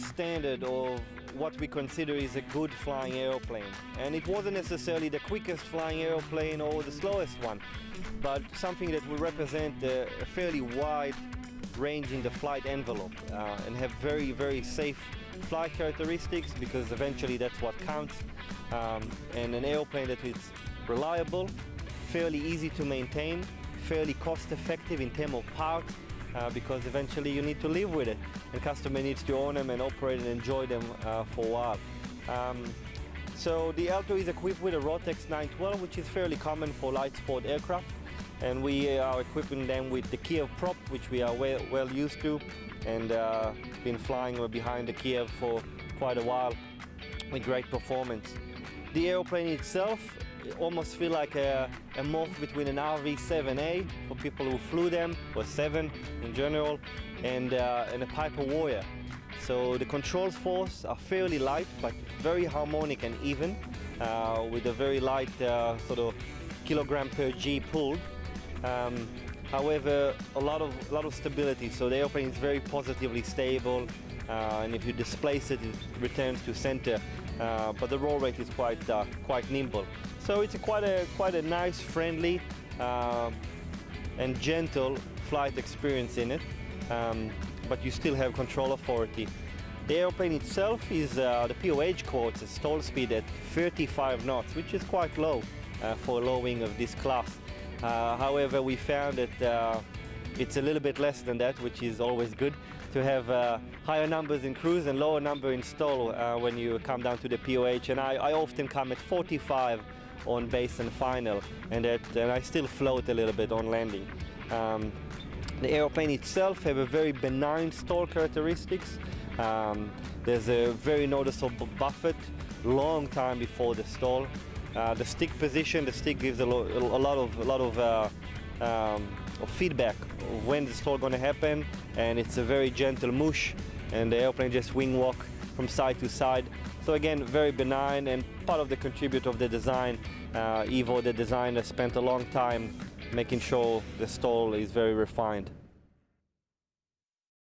standard of what we consider is a good flying aeroplane. And it wasn't necessarily the quickest flying aeroplane or the slowest one, but something that will represent a fairly wide range in the flight envelope and have very, very safe flight characteristics, because eventually that's what counts. And an airplane that is reliable, fairly easy to maintain, fairly cost effective in terms of parts, because eventually you need to live with it and customer needs to own them and operate and enjoy them for a while. So the ALTO is equipped with a Rotex 912, which is fairly common for light sport aircraft, and we are equipping them with the Kiev prop, which we are well used to, and been flying behind the Kiev for quite a while with great performance. The airplane itself almost feel like a morph between an RV-7A for people who flew them, or 7 in general, and a Piper Warrior. So the controls force are fairly light but very harmonic and even, with a very light sort of kilogram per G pulled. However, a lot of stability, so the airplane is very positively stable, and if you displace it, it returns to center. But the roll rate is quite nimble. So it's quite a nice, friendly, and gentle flight experience in it, but you still have control authority. The airplane itself is, the POH quotes a stall speed at 35 knots, which is quite low for a low wing of this class. However, we found that it's a little bit less than that, which is always good to have higher numbers in cruise and lower number in stall when you come down to the POH. And I often come at 45 on base and final, and I still float a little bit on landing. The airplane itself have a very benign stall characteristics. There's a very noticeable buffet long time before the stall. The stick position, the stick gives a lot of feedback of when the stall going to happen, and it's a very gentle mush, and the airplane just wing walk from side to side. So again, very benign, and part of the contributor of the design. Ivo, the designer, spent a long time making sure the stall is very refined.